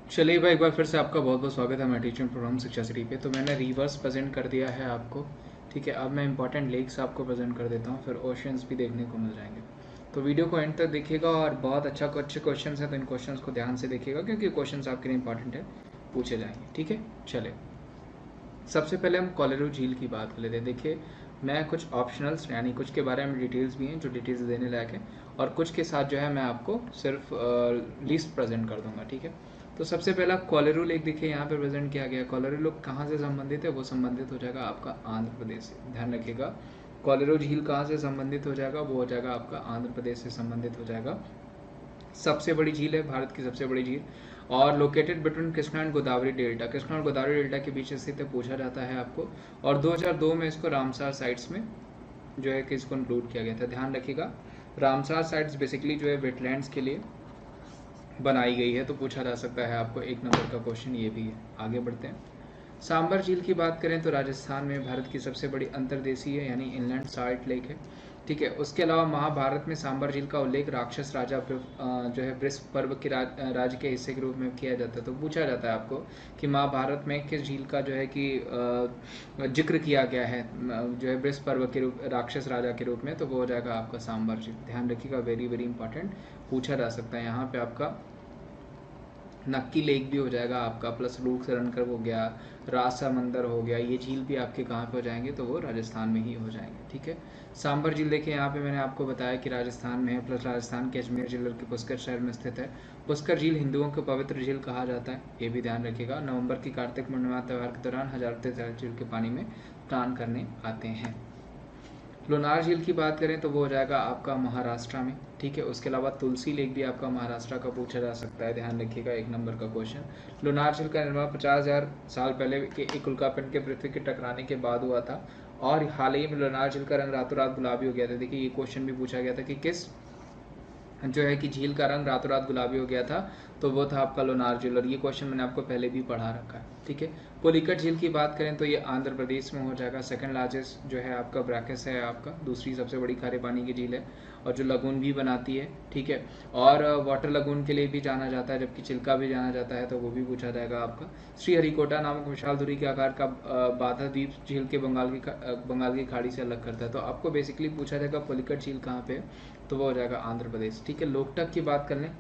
चलिए भाई, एक बार फिर से आपका बहुत बहुत स्वागत है। मैं टीचिंग प्रोग्राम शिक्षा सिटी पे। तो मैंने रिवर्स प्रेजेंट कर दिया है आपको। ठीक है, अब मैं इंपॉर्टेंट लेक्स आपको प्रेजेंट कर देता हूँ, फिर ओशंस भी देखने को मिल जाएंगे। तो वीडियो को एंड तक देखिएगा और बहुत अच्छे क्वेश्चंस हैं, तो इन क्वेश्चंस को ध्यान से देखिएगा क्योंकि क्वेश्चंस आपके लिए इंपॉर्टेंट है, पूछे जाएंगे। ठीक है, चले सबसे पहले हम कोलेरू झील की बात कर लेते हैं। देखिए, मैं कुछ ऑप्शनल्स यानी कुछ के बारे में डिटेल्स भी हैं जो डिटेल्स देने लायक है, और कुछ के साथ जो है मैं आपको सिर्फ लिस्ट प्रेजेंट कर दूंगा। ठीक है, तो सबसे पहला कोलेरू लेक देखिए यहाँ पे प्रेजेंट किया गया है। कोलेरू लेक कहाँ से संबंधित है? वो संबंधित हो जाएगा आपका आंध्र प्रदेश से। ध्यान रखिएगा, कोलेरू झील कहाँ से संबंधित हो जाएगा? वो हो जाएगा आपका आंध्र प्रदेश से संबंधित हो जाएगा। सबसे बड़ी झील है, भारत की सबसे बड़ी झील, और located between Krishna and Godavari delta. Krishna और गोदावरी डेल्टा के बीच स्थित है, पूछा जाता है आपको। और 2002 में इसको रामसार साइट्स में जो है कि इसको इंक्लूड किया गया था। ध्यान रखिएगा, रामसार साइट्स बेसिकली जो है वेटलैंड्स के लिए बनाई गई है, तो पूछा जा सकता है आपको। एक नंबर का क्वेश्चन ये भी है। आगे बढ़ते हैं। सांबर झील की बात करें तो राजस्थान में भारत की सबसे बड़ी अंतर्देशीय यानी इनलैंड साल्ट लेक है। ठीक है, उसके अलावा महाभारत में सांबर झील का उल्लेख राक्षस राजा जो है वृष पर्व के राज्य के हिस्से के रूप में किया जाता है। तो पूछा जाता है आपको कि महाभारत में किस झील का जो है कि जिक्र किया गया है जो है वृष पर्व के रूप राक्षस राजा के रूप में, तो वो हो जाएगा आपका सांबर झील। ध्यान रखिएगा, वेरी वेरी इंपॉर्टेंट, पूछा जा सकता है यहाँ पे आपका। नक्की लेक भी हो जाएगा आपका, प्लस रूख रनकर हो गया, राज समंदर हो गया, ये झील भी आपके कहाँ पे हो जाएंगे? तो वो राजस्थान में ही हो जाएंगे। ठीक है, सांबर झील देखिए यहाँ पे मैंने आपको बताया कि राजस्थान में है, प्लस राजस्थान के अजमेर जिले के पुष्कर शहर में स्थित है। पुष्कर झील हिंदुओं के पवित्र झील कहा जाता है, ये भी ध्यान रखिएगा। नवंबर की कार्तिक पूर्णिमा त्यौहार के दौरान हजारों श्रद्धालु झील के पानी में स्नान करने आते हैं। लोनार झील की बात करें तो वो हो जाएगा आपका महाराष्ट्र में। ठीक है, उसके अलावा तुलसी लेक भी आपका महाराष्ट्र का पूछा जा सकता है। ध्यान रखिएगा, एक नंबर का क्वेश्चन। लोनार झील का निर्माण 50,000 साल पहले के एक उल्कापिंड के पृथ्वी के टकराने के बाद हुआ था, और हाल ही में लोनार झील का रंग रातों रात गुलाबी हो गया था। देखिए, ये क्वेश्चन भी पूछा गया था कि किस जो है कि झील का रंग रातों रात गुलाबी हो गया था, तो वो था आपका लोनार झील, और ये क्वेश्चन मैंने आपको पहले भी पढ़ा रखा है। ठीक है, पुलिकट झील की बात करें तो ये आंध्र प्रदेश में हो जाएगा। सेकंड लार्जेस्ट जो है आपका ब्रैकेस है आपका, दूसरी सबसे बड़ी खारे पानी की झील है, और जो लगून भी बनाती है। ठीक है, और वाटर लगून के लिए भी जाना जाता है, जबकि चिल्का भी जाना जाता है, तो वो भी पूछा जाएगा आपका। श्रीहरिकोटा नामक विशाल धुरी के आकार का बाधा द्वीप झील के बंगाल की खाड़ी से अलग करता है। तो आपको बेसिकली पूछा जाएगा पुलिकट झील कहाँ पे, तो वो हो जाएगा आंध्र प्रदेश। ठीक है, लोकटक की बात कर लें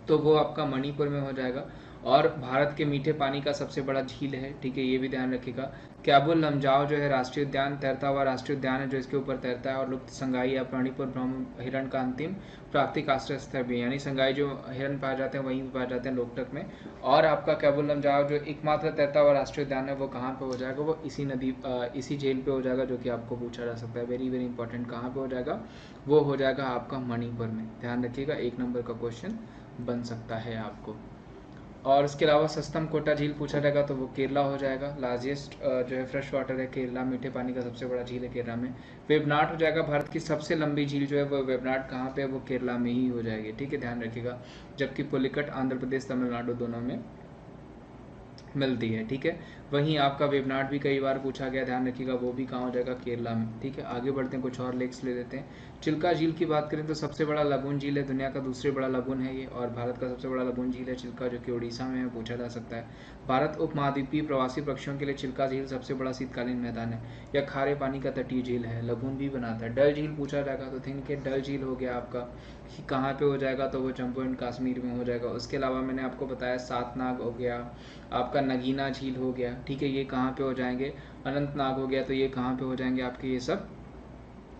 तो वो आपका मणिपुर में हो जाएगा, और भारत के मीठे पानी का सबसे बड़ा झील है। ठीक है, ये भी ध्यान रखिएगा। कैबुल लमजाओ जो है राष्ट्रीय उद्यान, तैरता हुआ राष्ट्रीय उद्यान है जो इसके ऊपर तैरता है, और लुप्त संगाई या मणिपुर ब्रह्म हिरण का अंतिम प्राकृतिक आश्रय स्थल भी है, यानी संगाई जो हिरण पाए जाते हैं वहीं पाए जाते हैं लोकटक में। और आपका कैबुल लमजाओ जो एकमात्र तैरता हुआ राष्ट्रीय उद्यान है, वो कहाँ पे हो जाएगा? वो इसी नदी इसी झील पे हो जाएगा, जो कि आपको पूछा जा सकता है। वेरी वेरी इंपॉर्टेंट, कहाँ पे हो जाएगा? वो हो जाएगा आपका मणिपुर में। ध्यान रखिएगा, एक नंबर का क्वेश्चन बन सकता है आपको। और इसके अलावा सस्तम कोटा झील पूछा जाएगा तो वो केरला हो जाएगा। लार्जेस्ट जो है फ्रेश वाटर है केरला, मीठे पानी का सबसे बड़ा झील है केरला में। वेबनाट हो जाएगा, भारत की सबसे लंबी झील जो है वो वेबनाट कहाँ पे है? वो केरला में ही हो जाएगी। ठीक है, ध्यान रखिएगा। जबकि पुलिकट आंध्र प्रदेश तमिलनाडु दोनों में मिलती है। ठीक है, वहीं आपका वेबनाट भी कई बार पूछा गया, ध्यान रखिएगा, वो भी कहाँ हो जाएगा? केरला में। ठीक है, आगे बढ़ते हैं, कुछ और लेक्स ले लेते हैं। चिल्का झील की बात करें तो सबसे बड़ा लगून झील है, दुनिया का दूसरे बड़ा लगून है ये, और भारत का सबसे बड़ा लगून झील है चिल्का, जो कि उड़ीसा में है, पूछा जा सकता है। भारत उपमहाद्वीपीय प्रवासी पक्षियों के लिए चिल्का झील सबसे बड़ा शीतकालीन मैदान है, या खारे पानी का तटीय झील है, लगून भी बनाता है। डल झील पूछा जाएगा तो थिंक के डल झील हो गया आपका, कहाँ पे हो जाएगा? तो वो जम्मू एंड कश्मीर में हो जाएगा। उसके अलावा मैंने आपको बताया सातनाग हो गया, आपका नगीना झील हो गया। ठीक है, ये कहाँ पे हो जाएंगे? अनंतनाग हो गया, तो ये कहाँ पे हो जाएंगे आपके? ये सब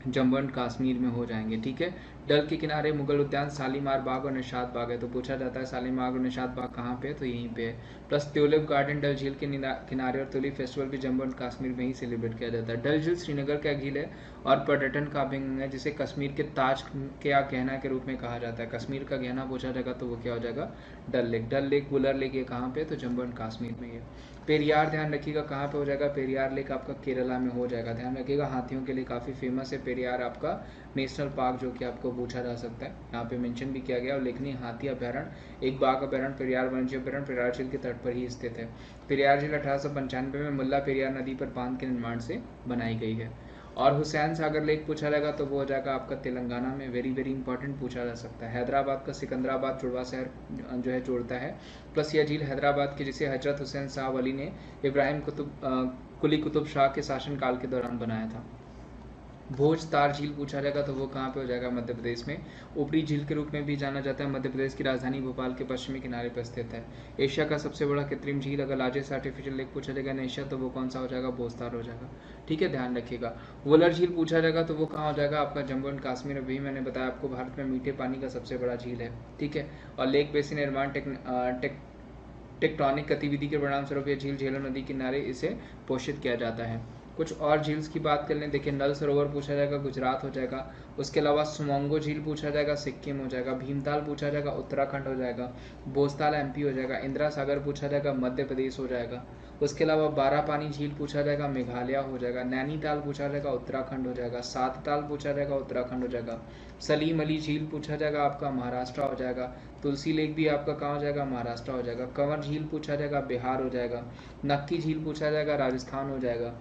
जम्मू एंड कश्मीर में हो जाएंगे। ठीक है, डल के किनारे मुगल उद्यान, शालीमार बाग और निशात बाग है, तो पूछा जाता है शालीमार और निशात बाग कहाँ पे है? तो यहीं पे है। प्लस ट्यूलिप गार्डन डल झील के किनारे, और ट्यूलिप फेस्टिवल भी जम्मू एंड कश्मीर में ही सेलिब्रेट किया जाता है। डल झील श्रीनगर का झील है और पर्यटन का अभिंग है, जिसे कश्मीर के ताज के गहना के रूप में कहा जाता है। कश्मीर का गहना पूछा जाएगा तो वो क्या हो जाएगा? डल लेक। डल लेक, बुलर लेक, ये कहाँ पे? तो जम्मू एंड कश्मीर में है। पेरियार ध्यान रखिएगा, कहाँ पे हो जाएगा? पेरियार लेक आपका केरला में हो जाएगा। ध्यान रखिएगा, हाथियों के लिए काफ़ी फेमस है पेरियार आपका नेशनल पार्क, जो कि आपको पूछा जा सकता है। यहाँ पे मेंशन भी किया गया, और लेखनी हाथी अभ्यारण्य, एक बाघ अभ्यारण्य, पेरियार वन्यजीव अभ्यारण्य पेरियार झील के तट पर ही स्थित है। पेरियार झील 1895 में मुल्ला पेरियार नदी पर बांध के निर्माण से बनाई गई है। और हुसैन सागर लेक पूछा जाएगा तो वो हो जाएगा आपका तेलंगाना में, वेरी वेरी इंपॉर्टेंट पूछा जा सकता है। हैदराबाद का सिकंदराबाद जुड़वा शहर जो है जोड़ता है, प्लस यह झील हैदराबाद की जिसे हजरत हुसैन साहब अली ने इब्राहिम कुली कुतुब शाह के शासनकाल के दौरान बनाया था। भोज तार झील पूछा जाएगा तो वो कहाँ पे हो जाएगा, मध्य प्रदेश में। ऊपरी झील के रूप में भी जाना जाता है, मध्य प्रदेश की राजधानी भोपाल के पश्चिमी किनारे पर स्थित है। एशिया का सबसे बड़ा कृत्रिम झील, अगर लार्जेस्ट आर्टिफिशियल लेक पूछा जाएगा इन एशिया तो वो कौन सा हो जाएगा, भोजतार हो जाएगा। ठीक है, ध्यान रखिएगा। वुलर झील पूछा जाएगा तो वो कहाँ हो जाएगा आपका, जम्मू एंड कश्मीर। अभी मैंने बताया आपको भारत में मीठे पानी का सबसे बड़ा झील है। ठीक है, और लेक बेसिन निर्माण टेक्टोनिक गतिविधि के परिणाम स्वरूप यह झील झेलम नदी किनारे इसे पोषित किया जाता है। कुछ और झील्स की बात कर लें, देखिए नल सरोवर पूछा जाएगा, गुजरात हो जाएगा। उसके अलावा सुमोंगो झील पूछा जाएगा, सिक्किम हो जाएगा। भीमताल पूछा जाएगा, उत्तराखंड हो जाएगा। भोजताल एमपी हो जाएगा। इंदिरा सागर पूछा जाएगा, मध्य प्रदेश हो जाएगा। उसके अलावा बारापानी झील पूछा जाएगा, मेघालय हो जाएगा। नैनीताल पूछा जाएगा, उत्तराखंड हो जाएगा। सातताल पूछा जाएगा, उत्तराखंड हो जाएगा। सलीम अली झील पूछा जाएगा, आपका महाराष्ट्र हो जाएगा। तुलसी लेक भी आपका कहाँ हो जाएगा, महाराष्ट्र हो जाएगा। कंवर झील पूछा जाएगा, बिहार हो जाएगा। नक्की झील पूछा जाएगा, राजस्थान हो जाएगा।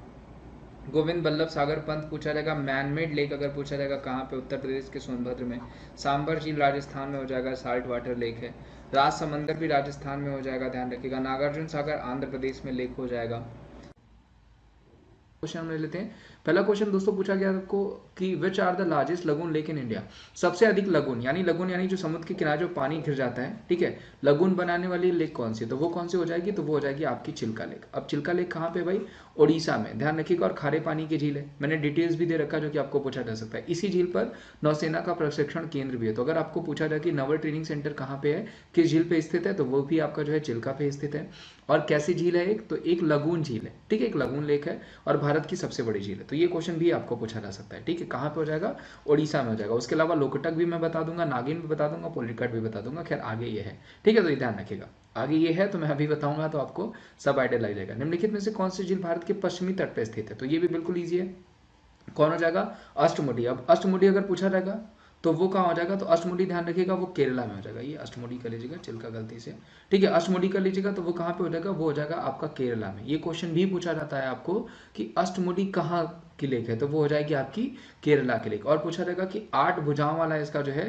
गोविंद बल्लभ सागर पंत पूछा जाएगा, मैनमेड लेक अगर पूछा जाएगा कहाँ पे, उत्तर प्रदेश के सोनभद्र में। सांबर झील राजस्थान में हो जाएगा, साल्ट वाटर लेक है। राज समंदर भी राजस्थान में हो जाएगा, ध्यान रखिएगा। नागार्जुन सागर आंध्र प्रदेश में लेक हो जाएगा। क्वेश्चन हम ले लेते हैं। पहला क्वेश्चन दोस्तों पूछा गया आपको कि which are the largest lagoon lake in India. सबसे अधिक लगून यानी जो समुद्र के किनारे जो पानी घिर जाता है, ठीक है, लगून बनाने वाली लेक कौन सी है, तो वो कौन सी हो जाएगी, तो वो हो जाएगी आपकी चिल्का लेक। अब चिल्का लेक कहाँ पे भाई, ओडिशा में, ध्यान रखिएगा। और खारे पानी की झील है, मैंने डिटेल्स भी दे रखा जो कि आपको पूछा जा सकता है। इसी झील पर नौसेना का प्रशिक्षण केंद्र भी है। तो अगर आपको पूछा जाए कि नवल ट्रेनिंग सेंटर कहाँ पे है, किस झील पे स्थित है, तो वो भी आपका जो है चिल्का पे स्थित है। और कैसी झील है एक, तो एक लगून झील है, ठीक है, एक लगून लेक है और भारत की सबसे बड़ी झील है। तो ये क्वेश्चन भी आपको पूछा जा सकता है, ठीक है। कहाँ पे हो जाएगा, ओडिशा में हो जाएगा। उसके अलावा लोकटक भी मैं बता दूंगा, नागिन भी बता दूंगा, पुलिकट भी बता दूंगा। खैर आगे ये है, ठीक है, तो ये ध्यान रखिएगा। आगे ये है तो मैं अभी बताऊंगा तो आपको सब आइडिया लग जाएगा। निम्नलिखित में से कौन सी झील भारत के पश्चिमी तट पर स्थित है, तो ये भी बिल्कुल ईजी है। कौन हो जाएगा, अष्टमुडी। अब अष्टमुडी अगर पूछा जाएगा तो वो कहाँ हो जाएगा, तो अष्टमुडी ध्यान रखिएगा वो केरला में हो जाएगा। ये अष्टमुडी कर लीजिएगा, चिल्का गलती से, ठीक है, अष्टमुडी कर लीजिएगा। तो वो कहाँ पे हो जाएगा, वो हो जाएगा आपका केरला में। ये क्वेश्चन भी पूछा जाता है आपको कि अष्टमुडी कहाँ की लेक है, तो वो हो जाएगी आपकी केरला की लेक। और पूछा जाएगा कि 8 भुजाओं वाला इसका जो है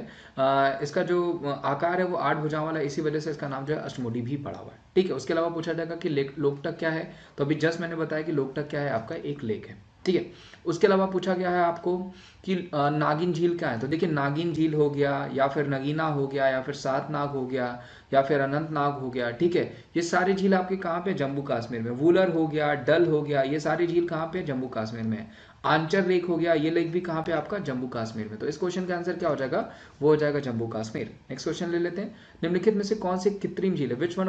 इसका जो आकार है वो 8 भुजाओं वाला, इसी वजह से इसका नाम जो है अष्टमुडी भी पड़ा हुआ है, ठीक है। उसके अलावा पूछा जाएगा कि लोकटक क्या है, तो अभी जस्ट मैंने बताया कि लोकटक क्या है, आपका एक लेक है, ठीक है। उसके अलावा पूछा गया है आपको कि नागिन झील क्या है, तो देखिए नागिन झील हो गया, या फिर नगीना हो गया, या फिर सात नाग हो गया, या फिर अनंत नाग हो गया, ठीक है। ये सारी झील आपके कहाँ पे, जम्मू कश्मीर में। वूलर हो गया, डल हो गया, ये सारी झील कहाँ पे, जम्मू कश्मीर में। आंचर लेक हो गया, ये लेक भी कहाँ पे आपका, जम्मू कश्मीर में। तो इस क्वेश्चन का आंसर क्या हो जाएगा, वो हो जाएगा जम्मू कश्मीर। नेक्स्ट क्वेश्चन ले लेते हैं। निम्नलिखित में से कौन सी कृत्रिम झील है, which one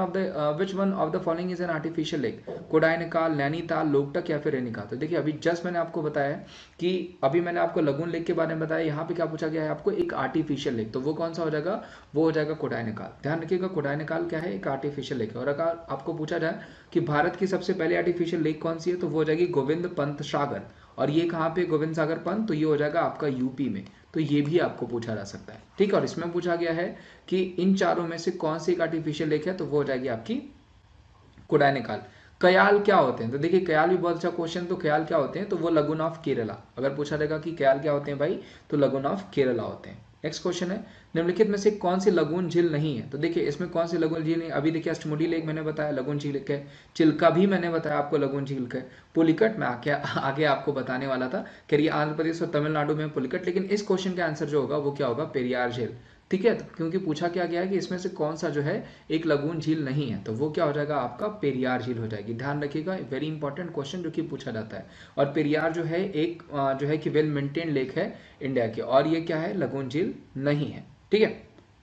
of the following is an artificial lake, Kodaikanal, Nainital, Loktak या फिर रेनिका। तो देखिए अभी जस्ट मैंने आपको बताया कि अभी मैंने आपको लगून लेक के बारे में बताया, यहाँ पे क्या पूछा गया है आपको, एक आर्टिफिशियल लेक। तो वो कौन सा हो जाएगा, वो हो जाएगा कोडाइनकाल। ध्यान रखिएगा कोडाइनकाल क्या है, एक आर्टिफिशियल लेक है। और अगर आपको पूछा जाए कि भारत की सबसे पहले आर्टिफिशियल लेक कौन सी है, तो वो हो जाएगी गोविंद पंत सागर। और ये कहाँ पे, गोविंद सागर पंत, तो ये हो जाएगा आपका यूपी में। तो ये भी आपको पूछा जा सकता है, ठीक है। और इसमें पूछा गया है कि इन चारों में से कौन सी एक आर्टिफिशियल लेक है, तो वो हो जाएगी आपकी कोडाइनकाल। कयाल क्या होते हैं, तो देखिए कयाल भी बहुत अच्छा क्वेश्चन। तो कयाल क्या होते हैं, तो वो लगून ऑफ केरला। अगर पूछा जाएगा कि कयाल क्या होते हैं भाई, तो लगून ऑफ केरला होते हैं। नेक्स्ट क्वेश्चन है, निम्नलिखित में से कौन सी लगून झील नहीं है, तो देखिए इसमें कौन सी लगून झील नहीं। अभी देखिए अष्टमुडी लेक मैंने बताया लगून झील है, चिल्का भी मैंने बताया आपको लगून झील है, पुलिकट में आगे आपको बताने वाला था, करिए आंध्र प्रदेश और तमिलनाडु में पुलिकट। लेकिन इस क्वेश्चन का आंसर जो होगा वो क्या होगा, पेरियार झील, ठीक है। तो क्योंकि पूछा क्या गया है कि इसमें से कौन सा जो है एक लगून झील नहीं है, तो वो क्या हो जाएगा आपका पेरियार झील हो जाएगी। ध्यान रखिएगा, वेरी इंपॉर्टेंट क्वेश्चन जो कि पूछा जाता है। और पेरियार जो है एक जो है कि वेल मेंटेन लेक है इंडिया की, और ये क्या है, लगून झील नहीं है, ठीक है।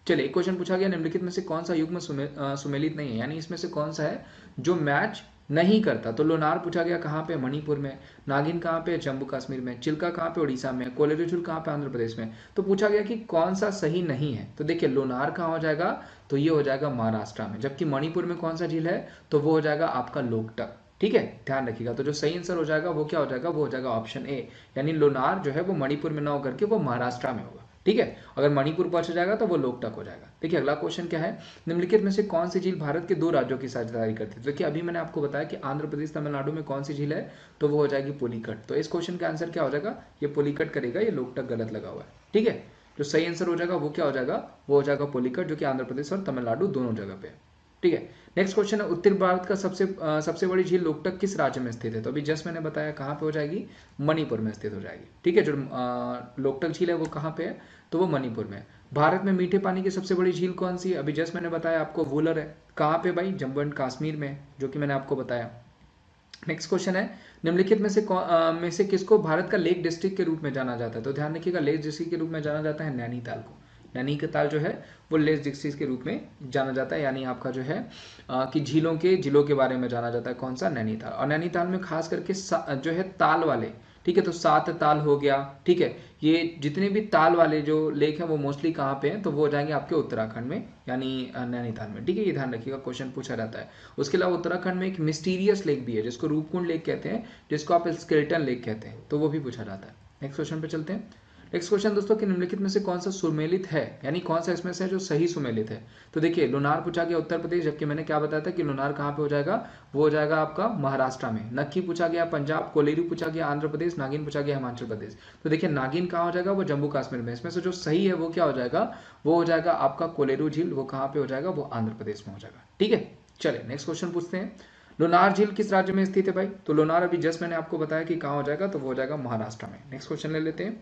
चलिए एक क्वेश्चन पूछा गया, निम्नलिखित में से कौन सा युग्म सुमेलित नहीं है, यानी इसमें से कौन सा है जो मैच नहीं करता। तो लोनार पूछा गया कहाँ पे, मणिपुर में। नागिन कहाँ पे, जम्मू कश्मीर में। चिल्का कहाँ पे, उड़ीसा में। कोलेरुचुल कहाँ पे, आंध्र प्रदेश में। तो पूछा गया कि कौन सा सही नहीं है, तो देखिए लोनार कहाँ हो जाएगा, तो ये हो जाएगा महाराष्ट्र में। जबकि मणिपुर में कौन सा झील है, तो वो हो जाएगा आपका लोकटक, ठीक है, ध्यान रखिएगा। तो जो सही आंसर हो जाएगा वो क्या हो जाएगा, वो हो जाएगा ऑप्शन ए, यानी लोनार जो है वो मणिपुर में ना होकर के वो महाराष्ट्र में होगा, ठीक है। अगर मणिपुर पहुंच जाएगा तो वो लोकटक हो जाएगा। देखिए अगला क्वेश्चन क्या है, निम्नलिखित में से कौन सी झील भारत के 2 राज्यों की साझेदारी करती है। देखिए अभी मैंने आपको बताया कि आंध्र प्रदेश तमिलनाडु में कौन सी झील है, तो वो हो जाएगी पुलिकट। तो इस क्वेश्चन का आंसर क्या हो जाएगा, ये पुलिकट करेगा, ये लोकटक गलत लगा हुआ है। ठीक है, जो सही आंसर हो जाएगा वो क्या हो जाएगा, वो हो जाएगा पुलिकट, जो कि आंध्र प्रदेश और तमिलनाडु दोनों जगह पे है। ठीक है, नेक्स्ट क्वेश्चन है, उत्तर भारत का सबसे बड़ी झील लोकटक किस राज्य में स्थित है। तो अभी जस्ट मैंने बताया कहाँ पे हो जाएगी, मणिपुर में स्थित हो जाएगी। ठीक है, जो लोकटक झील है वो कहाँ पे है, तो वो मणिपुर में। भारत में मीठे पानी की सबसे बड़ी झील कौन सी है, अभी जस्ट मैंने बताया आपको वुलर है। कहाँ पे भाई, जम्मू एंड कश्मीर में, जो कि मैंने आपको बताया। नेक्स्ट क्वेश्चन है, निम्नलिखित में से किसको भारत का लेक डिस्ट्रिक्ट के रूप में जाना जाता है। तो ध्यान रखिएगा, लेक डिस्ट्रिक्ट के रूप में जाना जाता है नैनीताल को। नैनीताल जो है वो लेक डिस्ट्रिक्ट के रूप में जाना जाता है, यानी आपका जो है कि जिलों के बारे में जाना जाता है। कौन सा, नैनीताल। और नैनीताल में खास करके जो है ताल वाले, ठीक है, तो 7 ताल हो गया। ठीक है, ये जितने भी ताल वाले जो लेक हैं वो मोस्टली कहाँ पे हैं, तो वो हो जाएंगे आपके उत्तराखंड में, यानी नैनीताल में। ठीक है, ये ध्यान रखिएगा, क्वेश्चन पूछा जाता है। उसके अलावा उत्तराखंड में एक मिस्टीरियस लेक भी है जिसको रूपकुंड लेक कहते हैं, जिसको आप स्केलेटन लेक कहते हैं, तो वो भी पूछा जाता है। नेक्स्ट क्वेश्चन पे चलते हैं। नेक्स्ट क्वेश्चन दोस्तों, कि निम्नलिखित में से कौन सा सुमेलित है, यानी कौन सा इसमें से जो सही सुमेलित है। तो देखिए लोनार पूछा गया उत्तर प्रदेश, जबकि मैंने क्या बताया था कि लोनार कहाँ पे हो जाएगा, वो हो जाएगा आपका महाराष्ट्र में। नक्की पूछा गया पंजाब, कोलेरू पूछा गया आंध्र प्रदेश, नागिन पूछा गया हिमाचल प्रदेश। तो देखिए नागिन कहाँ हो जाएगा, वो जम्मू कश्मीर में। इसमें से जो सही है वो क्या हो जाएगा, वो हो जाएगा आपका कोलेरू झील, वो कहाँ पे हो जाएगा, वो आंध्र प्रदेश में हो जाएगा। ठीक है, चले नेक्स्ट क्वेश्चन पूछते हैं। लोनार झील किस राज्य में स्थित है भाई, तो लोनार अभी जस्ट मैंने आपको बताया कि कहाँ हो जाएगा, तो वो हो जाएगा महाराष्ट्र में। नेक्स्ट क्वेश्चन ले लेते हैं।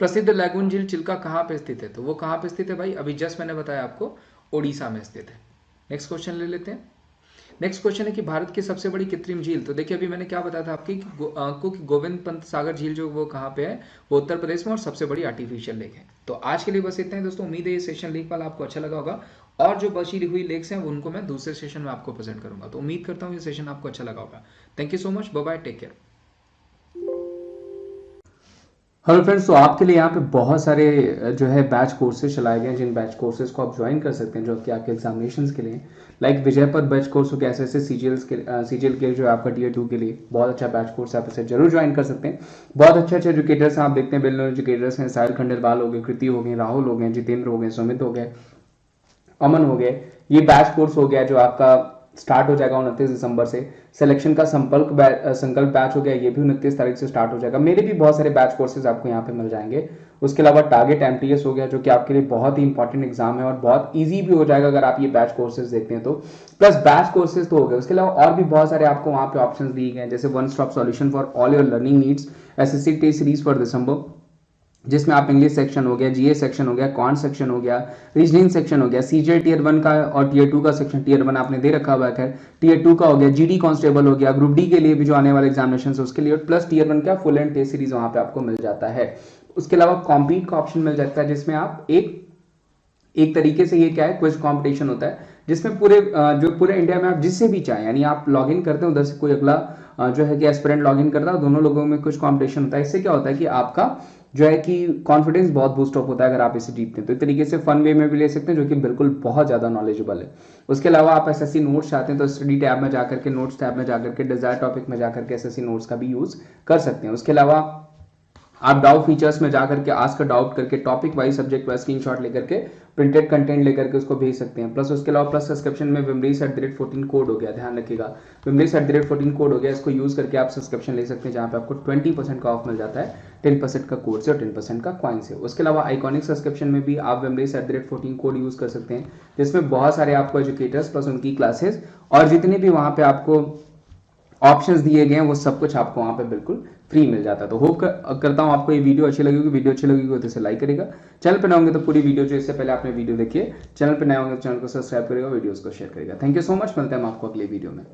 प्रसिद्ध लैगून झील चिल्का कहाँ पे स्थित है, तो वो कहाँ पे स्थित है भाई, अभी जस्ट मैंने बताया आपको ओडिशा में स्थित है। नेक्स्ट क्वेश्चन ले लेते हैं। नेक्स्ट क्वेश्चन है कि भारत की सबसे बड़ी कृत्रिम झील। तो देखिए अभी मैंने क्या बताया था आपको कि गोविंद पंत सागर झील जो वो कहाँ पे है, वो उत्तर प्रदेश में, और सबसे बड़ी आर्टिफिशियल लेक है। तो आज के लिए बस इतना ही दोस्तों। उम्मीद है ये सेशन लेक वाला आपको अच्छा लगा होगा, और जो बची हुई लेक्स हैं उनको मैं दूसरे सेशन में आपको प्रेजेंट करूंगा। तो उम्मीद करता हूँ ये सेशन आपको अच्छा लगा होगा। Thank you so much, bye bye, take care. Hello friends, तो आपके लिए यहाँ पे बहुत सारे जो है बैच कोर्सेज चलाए गए हैं, जिन बैच कोर्सेज को आप ज्वाइन कर सकते हैं जो कि आपके एग्जामिनेशंस के लिए, लाइक विजय पथ बैच कोर्स हो गया, ऐसे सीजीएल के जो है आपका टीयर 2 के लिए बहुत अच्छा बैच कोर्स है, आप इसे जरूर ज्वाइन कर सकते हैं। बहुत अच्छे एजुकेटर्स हैं, आप देखते हैं वेल नोन एजुकेटर्स हैं, साहिल खंडेलवाल हो गए, कृति हो गए, राहुल हो गए, जितेंद्र हो गए, सुमित हो गए, अमन हो गए। ये बैच कोर्स हो गया जो आपका स्टार्ट हो जाएगा 29 दिसंबर से। सिलेक्शन का संकल्प बैच हो गया, ये भी 29 तारीख से स्टार्ट हो जाएगा। मेरे भी बहुत सारे बैच कोर्सेज आपको यहाँ पे मिल जाएंगे। उसके अलावा टारगेट एमटीएस हो गया, जो कि आपके लिए बहुत ही इंपॉर्टेंट एग्जाम है और बहुत ईजी भी हो जाएगा अगर आप ये बैच कोर्सेज देखते हैं तो। प्लस बैच कोर्सेज तो हो गए, उसके अलावा और भी बहुत सारे आपको वहाँ पे ऑप्शन दिए गए हैं, जैसे one stop solution for all your learning needs, SSC test series for December, जिसमें आप इंग्लिश सेक्शन हो गया, जीए सेक्शन हो गया, कॉन सेक्शन हो गया, रीजनिंग सेक्शन हो गया, सीजे टीयर 1 का और टीयर 2 का सेक्शन, टीयर 1 आपने दे रखा हुआ है, टीयर 2 का हो गया, जीडी कांस्टेबल हो गया, ग्रुप डी के लिए भी जो आने वाले एग्जामिनेशन है उसके लिए, प्लस टीयर 1 का फुल एंड टेस्ट सीरीज वहां पे आपको मिल जाता है। उसके अलावा कॉम्पीट का ऑप्शन मिल जाता है, जिसमें आप एक तरीके से ये क्या है, क्विज कॉम्पिटिशन होता है, जिसमें पूरे इंडिया में आप जिससे भी चाहें, यानी आप लॉग इन करते हैं, उधर से कोई अगला जो है कि एस्पिरेंट लॉग इन करता है, दोनों लोगों में कुछ कॉम्पिटिशन होता है। इससे क्या होता है कि आपका जो है कि कॉन्फिडेंस बहुत बूस्ट अप होता है अगर आप इसे जीतते हैं। तो इस तरीके से फन वे में भी ले सकते हैं, जो कि बिल्कुल बहुत ज्यादा नॉलेजेबल है। उसके अलावा आप एसएससी नोट्स चाहते हैं तो स्टडी टैब में जाकर के, नोट्स टैब में जाकर के, डिजायर टॉपिक में जाकर के एसएससी नोट्स का भी यूज कर सकते हैं। उसके अलावा आप डाउट फीचर्स में जाकर के आस्क डाउट करके topic wise, subject wise screenshot लेकर के, प्रिंटेड कंटेंट लेकर के उसको भेज सकते हैं। प्लस उसके अलावा प्लस सब्सक्रिप्शन में विमरीस@14 कोड हो गया, ध्यान रखिएगा, विमरीस@14 कोड हो गया, इसको यूज करके आप सब्सक्रिप्शन ले सकते हैं, जहां पे आपको 20% का ऑफ मिल जाता है, 10% का कोड से और 10% का कॉइन से। उसके अलावा आइकॉनिक सब्सक्रिप्शन में भी आप विमरीस@14 कोड यूज कर सकते हैं, जिसमें बहुत सारे आपको एजुकेटर्स प्लस उनकी क्लासेस और जितने भी वहां पे आपको ऑप्शंस दिए गए हैं वो सब कुछ आपको वहां पे बिल्कुल फ्री मिल जाता है। तो होप करता हूं आपको ये वीडियो अच्छी लगेगी। वीडियो अच्छी लगेगी तो इसे लाइक करेगा, चैनल पे नए होंगे तो पूरी वीडियो जो इससे पहले आपने वीडियो देखी है, चैनल पे नए होंगे तो चैनल को सब्सक्राइब करेगा, वीडियोस को शेयर करेगा। थैंक यू सो मच, मिलते हैं हम आपको अगले वीडियो में।